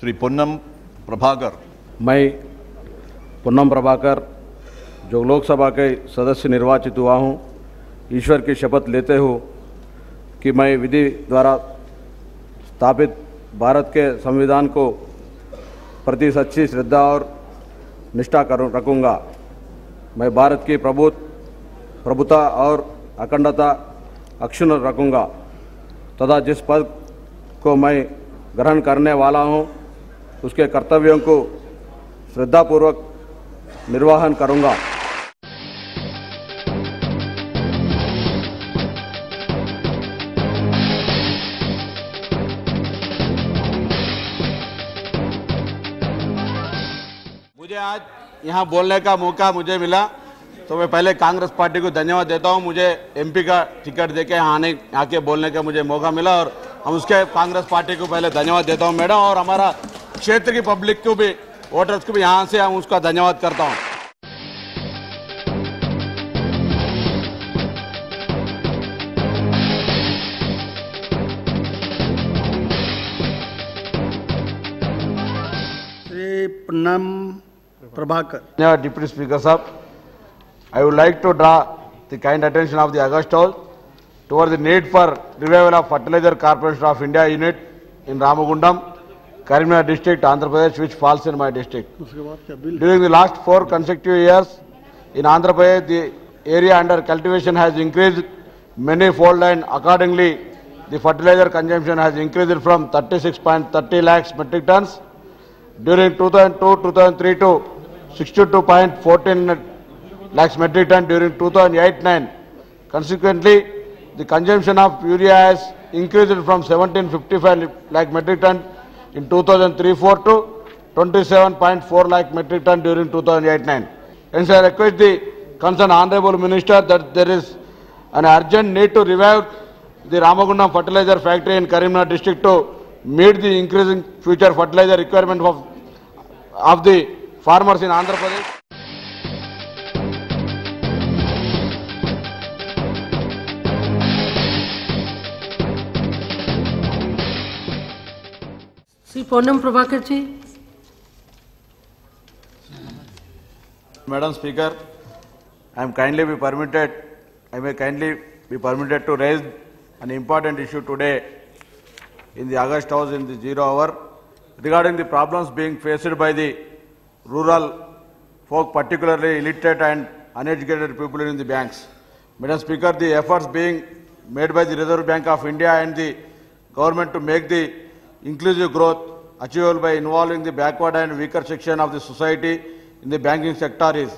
श्री पुन्नम प्रभाकर। मैं पुन्नम प्रभाकर जो लोकसभा के सदस्य निर्वाचित हुआ हूँ, ईश्वर की शपथ लेते हूँ कि मैं विधि द्वारा स्थापित भारत के संविधान को प्रति सच्ची श्रद्धा और निष्ठा रखूँगा। मैं भारत की प्रभुता और अखंडता अक्षुण्ण रखूँगा तथा जिस पद को मैं ग्रहण करने वाला हूँ उसके कर्तव्यों को श्रद्धापूर्वक निर्वहन करूँगा। मुझे आज यहाँ बोलने का मौका मुझे मिला तो मैं पहले कांग्रेस पार्टी को धन्यवाद देता हूँ। मुझे एमपी का टिकट देके आके बोलने का मुझे मौका मिला और हम उसके कांग्रेस पार्टी को पहले धन्यवाद देता हूँ मैडम, और हमारा क्षेत्र की पब्लिक को भी, वोटर्स को भी यहाँ से हम उसका धन्यवाद करता हूँ। श्री पुन्नम प्रभाकर। धन्यवाद डिप्टी स्पीकर साहब। I would like to draw the kind attention of the August House towards the need for revival of Fertilizer Corporation of India unit in Ramagundam, Karimnagar district, Andhra Pradesh, which falls in my district. During the last 4 consecutive years in Andhra Pradesh, the area under cultivation has increased many-fold, and accordingly, the fertilizer consumption has increased from 36.30 lakhs metric tons during 2002-2003 to 62.14 lakhs metric ton during 2008-9. Consequently, the consumption of urea has increased from 1755 lakh metric ton in 2003-4 to 27.4 lakh metric ton during 2008-9. Hence, I request the concerned Honorable Minister that there is an urgent need to revive the Ramagundam fertilizer factory in Karimnagar district to meet the increasing future fertilizer requirement of the farmers in Andhra Pradesh. Shri Poonam Prabhakar ji. Madam Speaker, I may kindly be permitted to raise an important issue today in the August House in the 0 hour regarding the problems being faced by the rural folk, particularly illiterate and uneducated people in the banks. Madam Speaker, the efforts being made by the Reserve Bank of India and the government to make the inclusive growth achievable by involving the backward and weaker section of the society in the banking sector is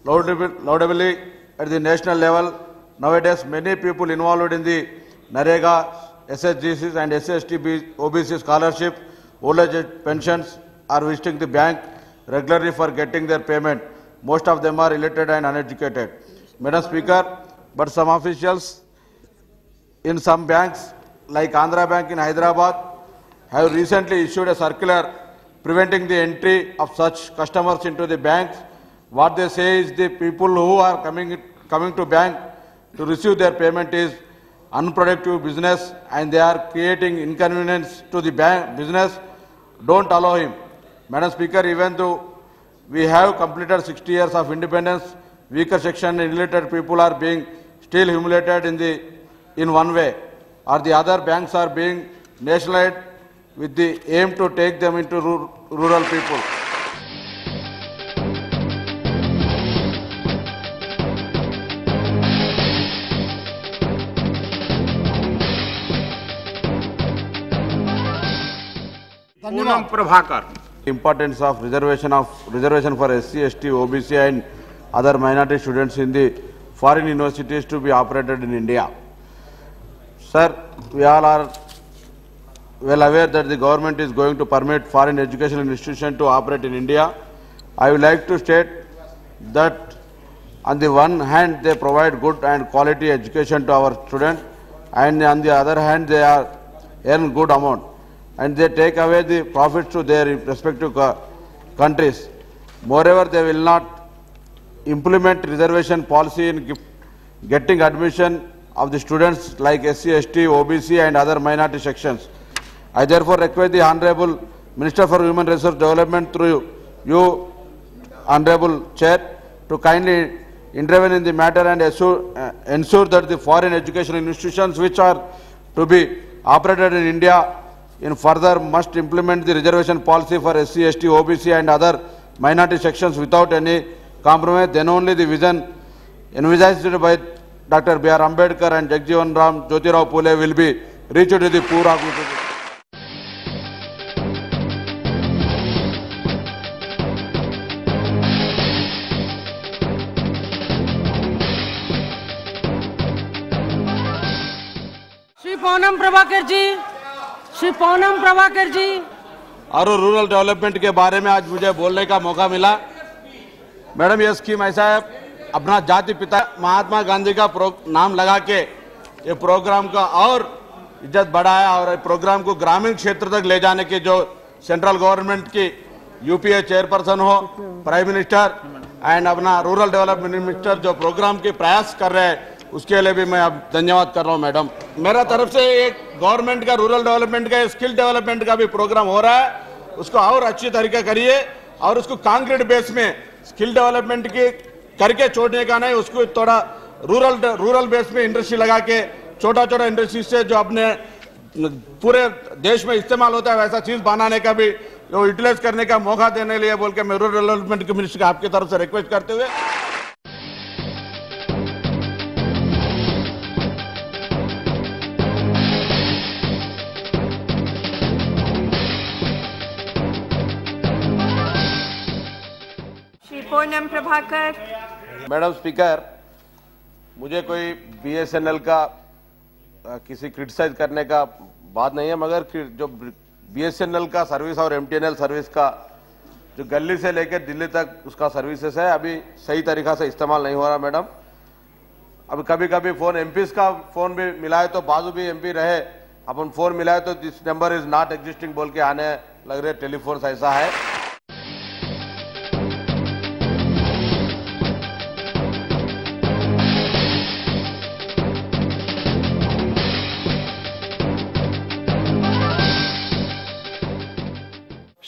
laudably at the national level. Nowadays, many people involved in the NREGA, SSGCs and SST OBC scholarship, old age pensions are visiting the bank regularly for getting their payment. Most of them are illiterate and uneducated. Madam Speaker, but some officials in some banks like Andhra Bank in Hyderabad have recently issued a circular preventing the entry of such customers into the banks. What they say is the people who are coming to bank to receive their payment is unproductive business and they are creating inconvenience to the bank business. Don't allow him. Madam Speaker, even though we have completed 60 years of independence, weaker section and illiterate people are being still humiliated in one way or the other. Banks are being nationalized with the aim to take them into rural people. Poonam Prabhakar. Importance of reservation for SC, ST, OBC and other minority students in the foreign universities to be operated in India. Sir, we all are well aware that the government is going to permit foreign educational institutions to operate in India. I would like to state that on the one hand they provide good and quality education to our students, and on the other hand they earn good amount and they take away the profits to their respective countries. Moreover, they will not implement reservation policy in getting admission of the students like SC, ST, OBC and other minority sections. I therefore request the Honorable Minister for Human Resource Development through you, Honorable Chair, to kindly intervene in the matter and ensure that the foreign educational institutions which are to be operated in India in further must implement the reservation policy for SC, ST, OBC and other minority sections without any compromise. Then only the vision envisaged by Dr. B.R. Ambedkar and Jagjeevan Ram Jyotirao Phule will be reached to the poor of the Shri Poonam Prabhakar ji, Shri Poonam Prabhakar ji. और rural development के बारे में आज मुझे बोलने का मौका मिला। मैडम, ये स्कीम ऐसा है, अपना जाति पिता महात्मा गांधी का नाम लगा के ये प्रोग्राम का और इज्जत बढ़ाया और प्रोग्राम को ग्रामीण क्षेत्र तक ले जाने की जो सेंट्रल गवर्नमेंट की यूपीए चेयरपर्सन हो, प्राइम मिनिस्टर एंड अपना रूरल डेवलपमेंट मिनिस्टर जो प्रोग्राम के प्रयास कर रहे हैं, उसके लिए भी मैं अब धन्यवाद कर रहा हूं। मैडम, मेरा तरफ से एक गवर्नमेंट का रूरल डेवलपमेंट का स्किल डेवलपमेंट का भी प्रोग्राम हो रहा है, उसको और अच्छी तरीके करिए और उसको कांक्रीट बेस में स्किल डेवलपमेंट के करके छोड़ने का नहीं, उसको थोड़ा रूरल बेस में इंडस्ट्री लगा के छोटा छोटा इंडस्ट्री से जो अपने पूरे देश में इस्तेमाल होता है वैसा चीज बनाने का भी यूटिलाइज करने का मौका देने लिए बोल के मैं रूरल डेवलपमेंट के मिनिस्टर आपकी तरफ से रिक्वेस्ट करते हुए पूनम प्रभाकर। मैडम स्पीकर, मुझे कोई बीएसएनएल का किसी क्रिटिसाइज करने का बात नहीं है, मगर जो बीएसएनएल का सर्विस और एमटीएनएल सर्विस का जो गली से लेकर दिल्ली तक उसका सर्विसेज है अभी सही तरीका से इस्तेमाल नहीं हो रहा। मैडम, अभी कभी कभी फोन एमपीज का फोन भी मिला है तो बाजू भी एमपी रहे, अपन फोन मिला है तो this number is not existing बोल के आने लग रहे टेलीफोन, ऐसा है।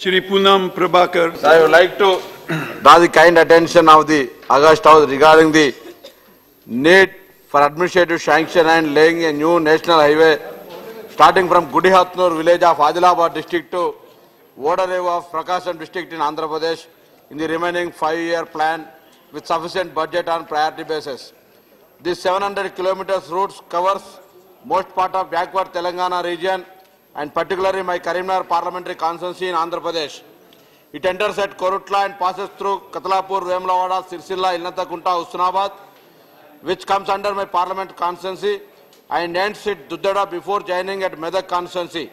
Shri Poonam Prabhakar. I would like to draw the kind attention of the August House regarding the need for administrative sanction and laying a new national highway starting from Gudihatnur village of Adilabad district to Vodarevu of Prakasam district in Andhra Pradesh in the remaining 5-year plan with sufficient budget on priority basis. This 700 kilometers route covers most part of backward Telangana region and particularly my Karimnagar parliamentary constituency in Andhra Pradesh. It enters at Korutla and passes through Katalapur, Vemlavada, Sirsilla, Ilnatakunta, Husnabad, which comes under my parliament constituency, and ends at Duddada before joining at Medak constituency.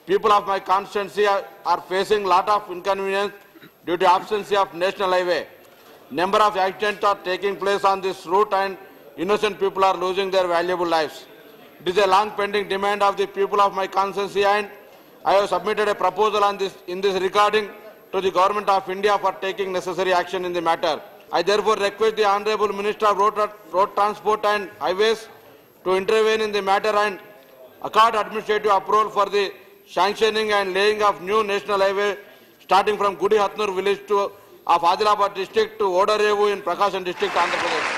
People of my constituency are facing lot of inconvenience due to absence of national highway. Number of accidents are taking place on this route and innocent people are losing their valuable lives. It is a long pending demand of the people of my constituency and I have submitted a proposal on this in this regarding to the Government of India for taking necessary action in the matter. I therefore request the Honorable Minister of Road Transport and Highways to intervene in the matter and accord administrative approval for the sanctioning and laying of new national highway starting from Gudihatnur village of Adilabad district to Vodarevu in Prakasam district, Andhra Pradesh.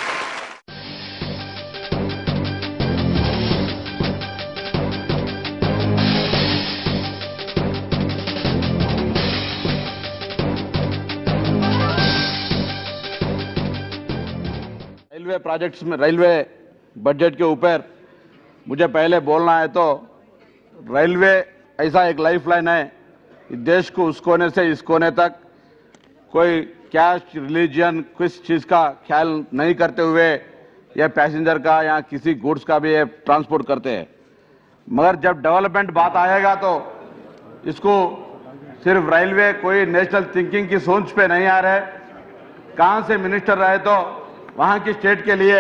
Railway projects में railway budget के ऊपर मुझे पहले बोलना है तो railway ऐसा एक लाइफलाइन है, देश को उस कोने से इस कोने तक कोई कैस्ट, रिलीजन, किस चीज़ का ख्याल नहीं करते हुए या पैसेंजर का या किसी गुड्स का भी ये ट्रांसपोर्ट करते हैं। मगर जब डेवलपमेंट बात आएगा तो इसको सिर्फ रेलवे कोई नेशनल थिंकिंग की सोच पे नहीं आ रहे, कहाँ से मिनिस्टर रहे तो वहाँ की स्टेट के लिए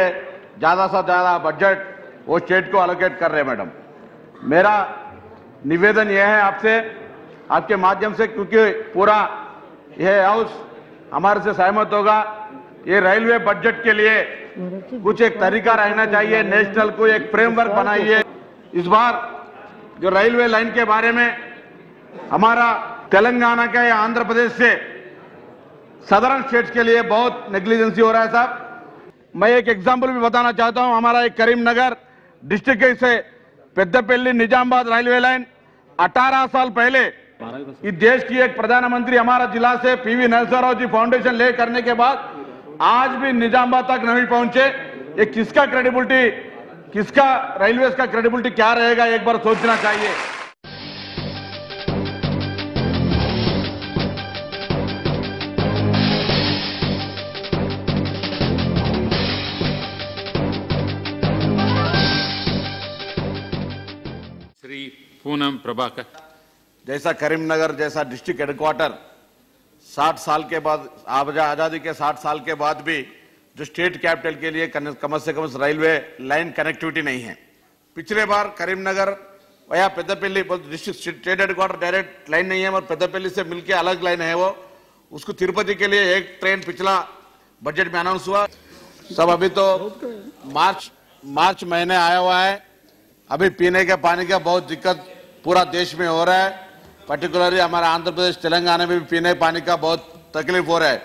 ज़्यादा से ज़्यादा बजट वो स्टेट को अलोकेट कर रहे हैं। मैडम, मेरा निवेदन यह है आपसे, आपके माध्यम से, क्योंकि पूरा यह हाउस हमारे से सहमत होगा, ये रेलवे बजट के लिए कुछ एक तरीका रहना चाहिए, नेशनल को एक फ्रेमवर्क बनाइए। इस बार जो रेलवे लाइन के बारे में हमारा तेलंगाना का या आंध्र प्रदेश से सदर्न स्टेट्स के लिए बहुत नेग्लिजेंसी हो रहा है साहब। मैं एक एग्जांपल भी बताना चाहता हूं। हमारा एक करीमनगर डिस्ट्रिक्ट से पेद्दपल्ली निजामाबाद रेलवे लाइन 18 साल पहले इस देश की एक प्रधानमंत्री हमारा जिला से पीवी नरसिम्हा जी फाउंडेशन ले करने के बाद आज भी निजामाबाद तक नहीं पहुंचे। ये किसका क्रेडिबिलिटी, किसका रेलवेज का क्रेडिबिलिटी क्या रहेगा, एक बार सोचना चाहिए। श्री पूनम प्रभाकर। जैसा करीमनगर जैसा डिस्ट्रिक्ट हेडक्वार्टर 60 साल के बाद, आजादी के 60 साल के बाद भी जो स्टेट कैपिटल के लिए कम से कम रेलवे लाइन कनेक्टिविटी नहीं है। पिछले बार करीमनगर या Peddapalli district state headquarter direct line नहीं है और पेद्दपल्ली से मिलकर अलग लाइन है, वो उसको तिरुपति के लिए एक ट्रेन पिछला बजट में अनाउंस हुआ। सब अभी तो मार्च महीने आया हुआ है। अभी पीने के पानी का बहुत दिक्कत पूरा देश में हो रहा है, पर्टिकुलरली हमारे आंध्र प्रदेश तेलंगाना में भी पीने पानी का बहुत तकलीफ हो रहा है।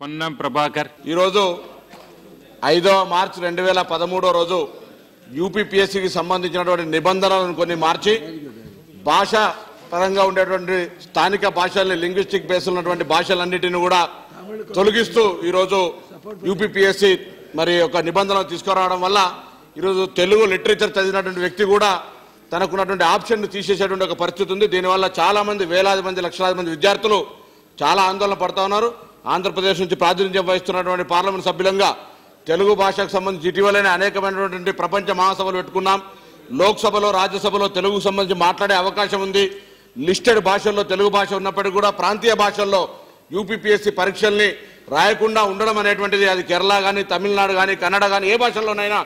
పొన్నం ప్రభాకర్। ఈరోజు 5వ మార్చి 2013 రోజు యూపీపీఎస్సీకి సంబంధించినటువంటి నిబంధనలను కొన్ని మార్చి భాష పరంగా ఉండేటువంటి స్థానిక భాషల్ని లింగ్విస్టిక్ బేస్ ఉన్నటువంటి భాషలన్నిటిని కూడా తొలగిస్తూ ఈరోజు యూపీపీఎస్సీ మరి ఒక నిబంధనలు తీసుకురావడం వల్ల ఈరోజు తెలుగు లిటరేచర్ చదివినటువంటి వ్యక్తి కూడా తనకున్నటువంటి ఆప్షన్ తీసేసేటువంటి ఒక పరిస్థితి ఉంది। దీనివల్ల చాలా మంది వేలాది మంది లక్షలాది మంది విద్యార్థులు చాలా ఆందోళన పడతా ఉన్నారు। ఆంధ్రప్రదేశ్ నుంచి ప్రాతినిధ్యం వహిస్తున్నటువంటి పార్లమెంట్ సభ్యులంగా తెలుగు భాషకు సంబంధించి ఇటీవలనే అనేకమైనటువంటి ప్రపంచ మహాసభలు పెట్టుకున్నాం। లోక్సభలో రాజ్యసభలో తెలుగుకు సంబంధించి మాట్లాడే అవకాశం ఉంది। లిస్టెడ్ భాషల్లో తెలుగు భాష ఉన్నప్పటికీ కూడా ప్రాంతీయ భాషల్లో యూపీపీఎస్సీ పరీక్షల్ని రాయకుండా ఉండడం అనేటువంటిది అది కేరళ కానీ తమిళనాడు కానీ కన్నడ కానీ ఏ భాషల్లోనైనా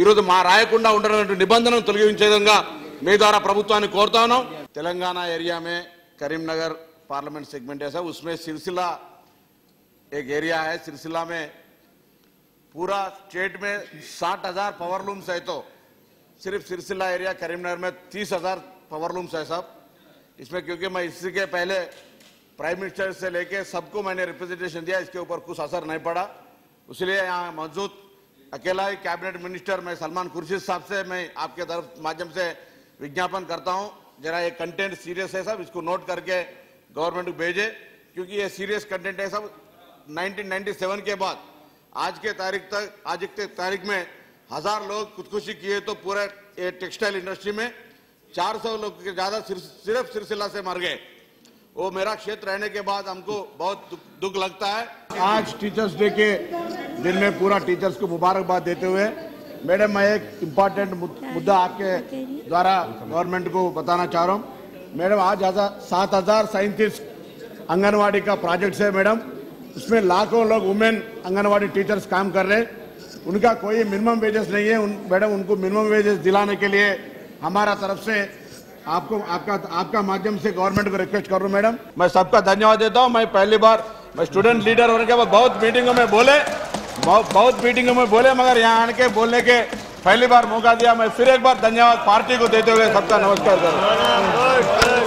ఈరోజు మా రాయకుండా ఉండడం నిబంధనను తొలగించే విధంగా మీ ద్వారా ప్రభుత్వాన్ని కోరుతా ఉన్నాం। తెలంగాణ एरिया में करीमनगर पार्लियामेंट सेगमेंट है साहब, उसमें सिलसिला एक एरिया है। सिलसिला में पूरा स्टेट में 60,000 पावर लूम्स है, तो सिर्फ सिलसिला एरिया करीमनगर में 30,000 पावर लूम्स है साहब। इसमें क्योंकि मैं इसी के पहले प्राइम मिनिस्टर से लेके सबको मैंने रिप्रेजेंटेशन दिया, इसके ऊपर कुछ असर नहीं पड़ा। इसलिए यहाँ मौजूद अकेला ही कैबिनेट मिनिस्टर मैं सलमान खुर्शीद साहब से मैं आपके तरफ माध्यम से विज्ञापन करता हूँ, जरा ये कंटेंट सीरियस है साहब, इसको नोट करके गवर्नमेंट को भेजे, क्योंकि ये सीरियस कंटेंट है साहब। 1997 के बाद आज के तारीख में 1000 लोग खुदकुशी किए, तो पूरे टेक्सटाइल इंडस्ट्री में 400 लोग के ज्यादा सिर्फ सिलसिला से मर गए। वो मेरा क्षेत्र रहने के बाद हमको बहुत दुख लगता है। आज टीचर्स डे के दिन में पूरा टीचर्स को मुबारकबाद देते हुए मैडम मैं एक इम्पॉर्टेंट मुद्दा आपके द्वारा गवर्नमेंट को बताना चाह रहा हूँ। मैडम आज 7,037 आंगनवाड़ी का प्रोजेक्ट है मैडम, उसमें लाखों लोग वुमेन आंगनवाड़ी टीचर्स काम कर रहे हैं, उनका कोई मिनिमम वेजेस नहीं है। मैडम उनको मिनिमम वेजेस दिलाने के लिए हमारा तरफ से आपका माध्यम से गवर्नमेंट को रिक्वेस्ट कर रहा हूं मैडम। मैं सबका धन्यवाद देता हूं। मैं पहली बार मैं स्टूडेंट लीडर होने के बाद बहुत मीटिंगों में बोले मगर यहाँ आने के बोलने के पहली बार मौका दिया। मैं फिर एक बार धन्यवाद पार्टी को देते हुए सबका नमस्कार कर रहा हूं।